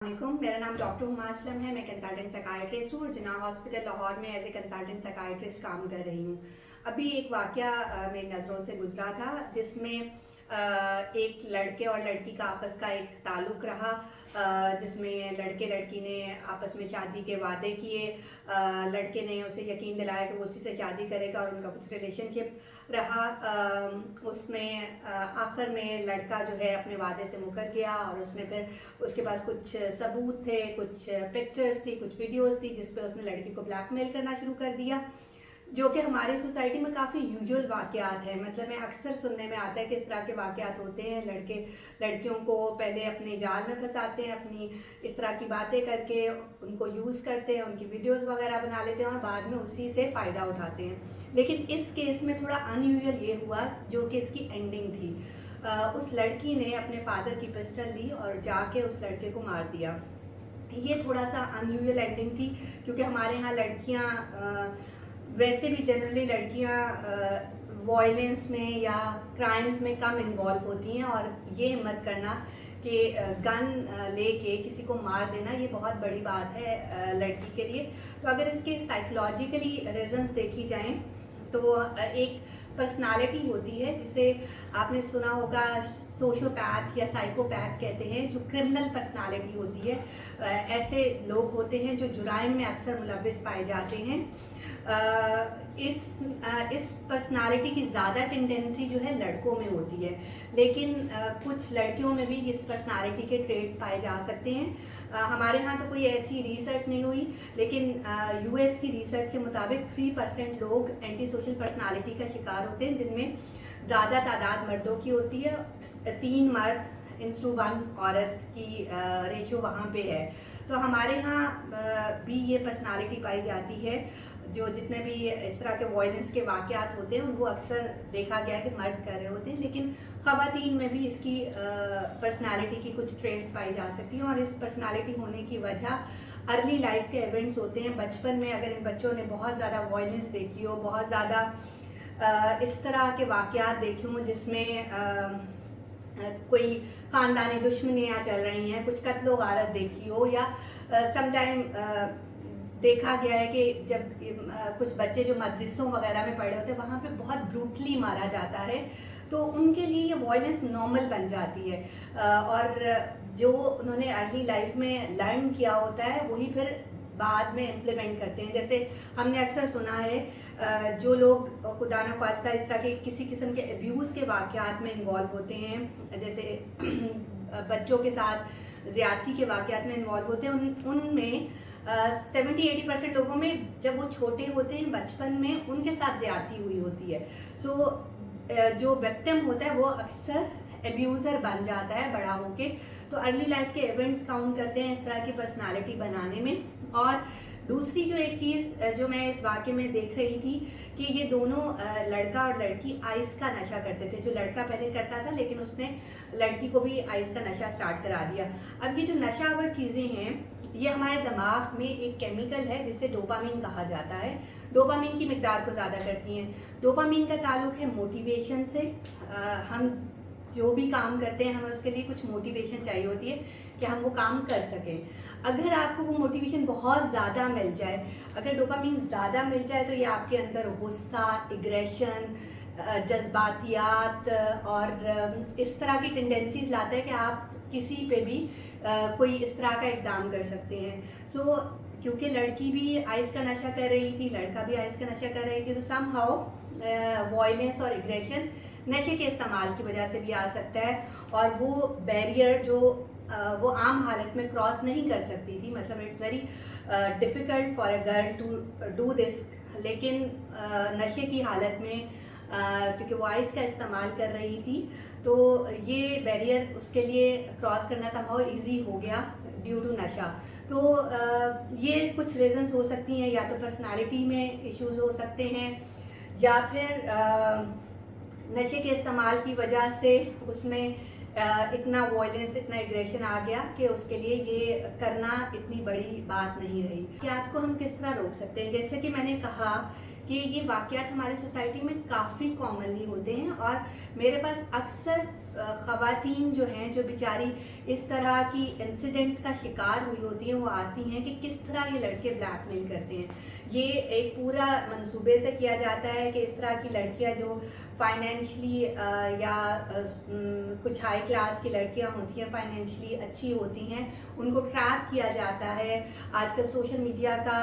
वालेकुम, मेरा नाम डॉक्टर हुमा असलम है। मैं कंसल्टेंट साइकाइट्रिस्ट हूँ और जिन्ना हॉस्पिटल लाहौर में एज ए कंसल्टेंट साइकाइट्रिस्ट काम कर रही हूँ। अभी एक वाक़या मेरी नज़रों से गुजरा था जिसमें एक लड़के और लड़की का आपस का एक ताल्लुक़ रहा, जिसमें लड़के लड़की ने आपस में शादी के वादे किए। लड़के ने उसे यकीन दिलाया कि वो उसी से शादी करेगा और उनका कुछ रिलेशनशिप रहा। उसमें आखिर में लड़का जो है अपने वादे से मुकर गया और उसने फिर उसके पास कुछ सबूत थे, कुछ पिक्चर्स थी, कुछ वीडियोस थी जिस पे उसने लड़की को ब्लैकमेल करना शुरू कर दिया, जो कि हमारी सोसाइटी में काफ़ी यूजुअल वाक़यात है। मतलब मैं अक्सर सुनने में आता है कि इस तरह के वाक़यात होते हैं। लड़के लड़कियों को पहले अपने जाल में फंसाते हैं, अपनी इस तरह की बातें करके उनको यूज़ करते हैं, उनकी वीडियोस वगैरह बना लेते हैं और बाद में उसी से फ़ायदा उठाते हैं। लेकिन इस केस में थोड़ा अनयूजुअल ये हुआ जो कि इसकी एंडिंग थी। उस लड़की ने अपने फादर की पिस्टल ली और जाके उस लड़के को मार दिया। ये थोड़ा सा अनयूजुअल एंडिंग थी क्योंकि हमारे यहाँ लड़कियाँ वैसे भी जनरली लड़कियाँ वॉयलेंस में या क्राइम्स में कम इन्वॉल्व होती हैं और ये हिम्मत करना कि गन लेके किसी को मार देना ये बहुत बड़ी बात है लड़की के लिए। तो अगर इसके साइकोलॉजिकली रीजंस देखी जाएं तो एक पर्सनालिटी होती है जिसे आपने सुना होगा सोशियोपैथ या साइकोपैथ कहते हैं, जो क्रिमिनल पर्सनालिटी होती है। ऐसे लोग होते हैं जो जुराइम में अक्सर मुलविस पाए जाते हैं। इस पर्सनालिटी की ज़्यादा टेंडेंसी जो है लड़कों में होती है, लेकिन कुछ लड़कियों में भी इस पर्सनालिटी के ट्रेड्स पाए जा सकते हैं। हमारे यहाँ तो कोई ऐसी रिसर्च नहीं हुई, लेकिन यूएस की रिसर्च के मुताबिक 3% लोग एंटी सोशल पर्सनालिटी का शिकार होते हैं, जिनमें ज़्यादा तादाद मर्दों की होती है। 3 मर्द इंस्टू 1 औरत की रेशो वहाँ पे है। तो हमारे यहाँ भी ये पर्सनालिटी पाई जाती है। जो जितने भी इस तरह के वॉयलेंस के वाक़यात होते हैं उनको अक्सर देखा गया कि मर्द कर रहे होते हैं, लेकिन ख़वातीन में भी इसकी पर्सनालिटी की कुछ ट्रेड्स पाई जा सकती हैं। और इस पर्सनालिटी होने की वजह अर्ली लाइफ के इवेंट्स होते हैं। बचपन में अगर इन बच्चों ने बहुत ज़्यादा वॉयलेंस देखी हो, बहुत ज़्यादा इस तरह के वाक़यात देखे हों जिसमें कोई ख़ानदानी दुश्मनियाँ चल रही हैं, कुछ कत्लो गारत देखी हो, या समटाइम देखा गया है कि जब कुछ बच्चे जो मदरसों वगैरह में पढ़े होते हैं वहाँ पे बहुत ब्रूटली मारा जाता है, तो उनके लिए ये वॉयलेंस नॉर्मल बन जाती है। और जो उन्होंने अर्ली लाइफ में लर्न किया होता है वही फिर बाद में इम्प्लीमेंट करते हैं। जैसे हमने अक्सर सुना है जो लोग खुदा न ख्वास्ता इस तरह के किसी किस्म के अब्यूज़ के वाक़यात में इन्वॉल्व होते हैं, जैसे बच्चों के साथ ज़्यादती के वाक़यात में इन्वॉल्व होते हैं, उनमें 70-80% लोगों में जब वो छोटे होते हैं बचपन में उनके साथ ज़्यादती हुई होती है। जो विक्टिम होता है वो अक्सर एब्यूज़र बन जाता है बड़ा होके। तो अर्ली लाइफ के इवेंट्स काउंट करते हैं इस तरह की पर्सनालिटी बनाने में। और दूसरी जो एक चीज़ जो मैं इस वाक़े में देख रही थी कि ये दोनों लड़का और लड़की आइस का नशा करते थे। जो लड़का पहले करता था लेकिन उसने लड़की को भी आइस का नशा स्टार्ट करा दिया। अब ये जो नशावर चीज़ें हैं ये हमारे दिमाग में एक केमिकल है जिसे डोपामीन कहा जाता है। डोपामीन की मिकदार को ज़्यादा करती हैं। डोपामीन का ताल्लुक है मोटिवेशन से। हम जो भी काम करते हैं हमें उसके लिए कुछ मोटिवेशन चाहिए होती है कि हम वो काम कर सकें। अगर आपको वो मोटिवेशन बहुत ज़्यादा मिल जाए, अगर डोपामीन ज़्यादा मिल जाए, तो ये आपके अंदर गुस्सा, एग्रेशन, जज्बातियात और इस तरह की टेंडेंसीज लाता है कि आप किसी पे भी कोई इस तरह का इक़दाम कर सकते हैं। क्योंकि लड़की भी आइस का नशा कर रही थी, लड़का भी आइस का नशा कर रही थी, तो सम हाउ वॉयलेंस और एग्रेशन नशे के इस्तेमाल की वजह से भी आ सकता है। और वो बैरियर जो वो आम हालत में क्रॉस नहीं कर सकती थी, मतलब it's very difficult for a girl to do this. लेकिन नशे की हालत में क्योंकि वो आइस का इस्तेमाल कर रही थी तो ये बैरियर उसके लिए क्रॉस करना समहाउ इजी हो गया ड्यू टू नशा। तो ये कुछ रीजंस हो सकती हैं, या तो पर्सनालिटी में इश्यूज हो सकते हैं, या फिर नशे के इस्तेमाल की वजह से उसमें इतना वॉयलेंस, इतना एग्रेशन आ गया कि उसके लिए ये करना इतनी बड़ी बात नहीं रही। वाक़यात को हम किस तरह रोक सकते हैं? जैसे कि मैंने कहा कि ये वाक़यात हमारी सोसाइटी में काफ़ी कॉमनली होते हैं और मेरे पास अक्सर ख़वातीन जो हैं, जो बेचारी इस तरह की इंसिडेंट्स का शिकार हुई होती हैं, वो आती हैं कि किस तरह ये लड़के ब्लैकमेल करते हैं। ये एक पूरा मंसूबे से किया जाता है कि इस तरह की लड़कियां जो फाइनेंशली या कुछ हाई क्लास की लड़कियां होती हैं, फाइनेंशली अच्छी होती हैं, उनको ट्रैप किया जाता है। आजकल सोशल मीडिया का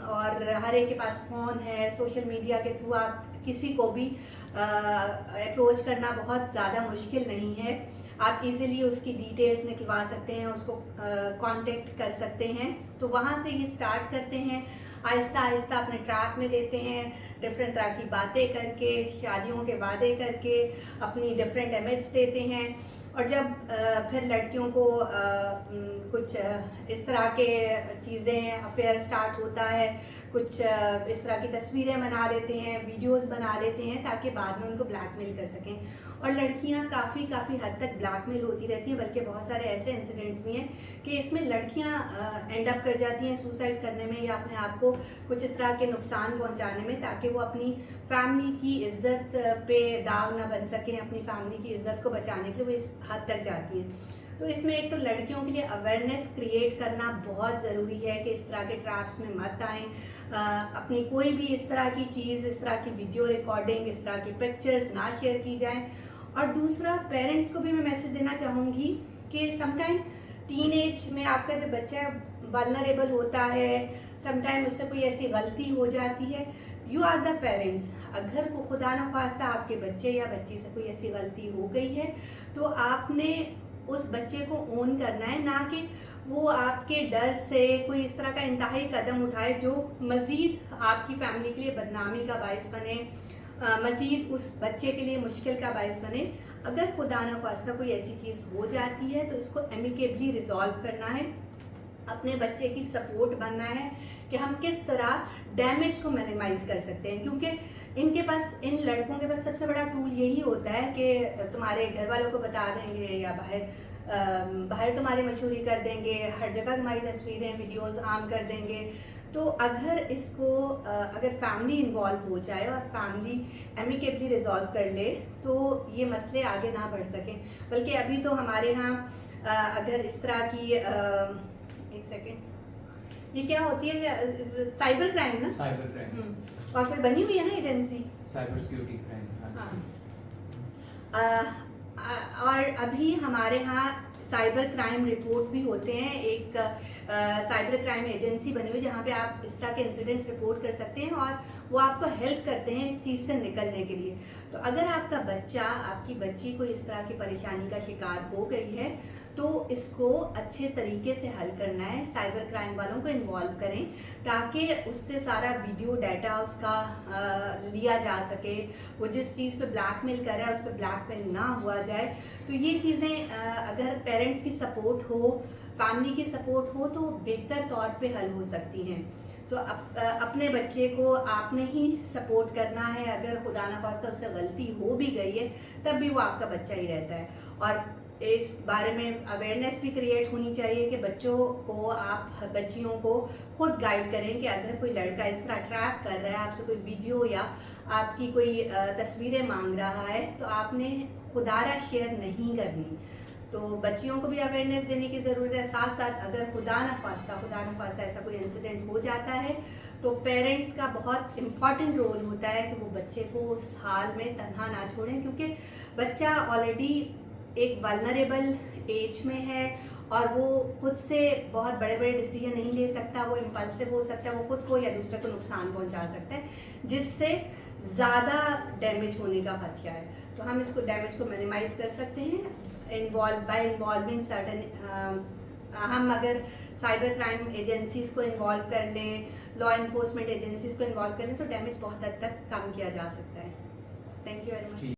और हर एक के पास फ़ोन है, सोशल मीडिया के थ्रू आप किसी को भी अप्रोच करना बहुत ज़्यादा मुश्किल नहीं है। आप इजीली उसकी डिटेल्स निकलवा सकते हैं, उसको कांटेक्ट कर सकते हैं। तो वहाँ से ये स्टार्ट करते हैं, आहिस्ता आहिस्ता अपने ट्रैक में लेते हैं, डिफरेंट तरह की बातें करके, शादियों के वादे करके अपनी डिफरेंट इमेज देते हैं। और जब फिर लड़कियों को कुछ इस तरह के चीज़ें, अफेयर स्टार्ट होता है, कुछ इस तरह की तस्वीरें बना लेते हैं, वीडियोस बना लेते हैं, ताकि बाद में उनको ब्लैकमेल कर सकें। और लड़कियां काफ़ी हद तक ब्लैकमेल होती रहती हैं, बल्कि बहुत सारे ऐसे इंसिडेंट्स भी हैं कि इसमें लड़कियां एंड अप कर जाती हैं सुसाइड करने में या अपने आप को कुछ इस तरह के नुकसान पहुंचाने में, ताकि वो अपनी फैमिली की इज्जत पे दाग ना बन सकें, अपनी फैमिली की इज्जत को बचाने के लिए वो इस हद तक जाती हैं। तो इसमें एक तो लड़कियों के लिए अवेयरनेस क्रिएट करना बहुत ज़रूरी है कि इस तरह के ट्रैप्स में मत आएँ। अपनी कोई भी इस तरह की चीज़, इस तरह की वीडियो रिकॉर्डिंग, इस तरह की पिक्चर्स ना शेयर की जाएं। और दूसरा, पेरेंट्स को भी मैं मैसेज देना चाहूँगी कि समटाइम टीनेज में आपका जब बच्चा वल्नरेबल होता है, समटाइम उससे कोई ऐसी गलती हो जाती है, यू आर द पेरेंट्स। अगर वो खुदा न खास्ता आपके बच्चे या बच्ची से कोई ऐसी गलती हो गई है, तो आपने उस बच्चे को ओन करना है, ना कि वो आपके डर से कोई इस तरह का इंतहाई कदम उठाए जो मज़ीद आपकी फैमिली के लिए बदनामी का बायस बने, मज़ीद उस बच्चे के लिए मुश्किल का बायस बने। अगर खुदा न खास्ता कोई ऐसी चीज़ हो जाती है तो इसको एमिकेबली रिजॉल्व करना है, अपने बच्चे की सपोर्ट बनना है कि हम किस तरह डैमेज को मिनिमाइज़ कर सकते हैं। क्योंकि इनके पास, इन लड़कों के पास सबसे बड़ा टूल यही होता है कि तुम्हारे घर वालों को बता देंगे या बाहर तुम्हारी मशहूरी कर देंगे, हर जगह तुम्हारी तस्वीरें, वीडियोस आम कर देंगे। तो अगर इसको अगर फैमिली इन्वॉल्व हो जाए और फैमिली एमिकेबली रिजॉल्व कर ले, तो ये मसले आगे ना बढ़ सकें। बल्कि अभी तो हमारे यहाँ अगर इस तरह की एक सेकेंड, ये क्या होती है, साइबर क्राइम ना? साइबर क्राइम और कोई बनी हुई है ना एजेंसी, साइबर सिक्योरिटी क्राइम। हाँ। और अभी हमारे यहाँ साइबर क्राइम रिपोर्ट भी होते हैं। एक साइबर क्राइम एजेंसी बनी हुई जहाँ पे आप इस तरह के इंसिडेंट्स रिपोर्ट कर सकते हैं और वो आपको हेल्प करते हैं इस चीज़ से निकलने के लिए। तो अगर आपका बच्चा, आपकी बच्ची कोई इस तरह की परेशानी का शिकार हो गई है, तो इसको अच्छे तरीके से हल करना है। साइबर क्राइम वालों को इन्वॉल्व करें ताकि उससे सारा वीडियो डाटा उसका लिया जा सके, वो जिस चीज़ पे ब्लैकमेल कर रहा है उस पर ब्लैकमेल ना हुआ जाए। तो ये चीज़ें अगर पेरेंट्स की सपोर्ट हो, फैमिली की सपोर्ट हो, तो बेहतर तौर पे हल हो सकती हैं। सो अपने बच्चे को आपने ही सपोर्ट करना है। अगर खुदा न खास्ता उससे गलती हो भी गई है, तब भी वो आपका बच्चा ही रहता है। और इस बारे में अवेयरनेस भी क्रिएट होनी चाहिए कि बच्चों को, आप बच्चियों को खुद गाइड करें कि अगर कोई लड़का इस तरह ट्रैप कर रहा है, आपसे कोई वीडियो या आपकी कोई तस्वीरें मांग रहा है, तो आपने खुदारा शेयर नहीं करनी। तो बच्चियों को भी अवेयरनेस देने की ज़रूरत है। साथ साथ अगर खुदा न खास्ता ऐसा कोई इंसिडेंट हो जाता है, तो पेरेंट्स का बहुत इम्पॉर्टेंट रोल होता है कि वो बच्चे को उस हाल में तन्हा ना छोड़ें, क्योंकि बच्चा ऑलरेडी एक वल्नरेबल एज में है और वो खुद से बहुत बड़े बड़े डिसीजन नहीं ले सकता, वो इम्पल्सिव हो सकता है, वो खुद को या दूसरे को नुकसान पहुंचा सकता है, जिससे ज़्यादा डैमेज होने का खतरा है। तो हम इसको डैमेज को मिनिमाइज कर सकते हैं इन्वॉल्विंग सर्टन। हम अगर साइबर क्राइम एजेंसीज को इन्वॉल्व कर लें, लॉ इन्फोर्समेंट एजेंसीज को इन्वॉल्व कर लें, तो डैमेज बहुत हद तक कम किया जा सकता है। Thank you very much.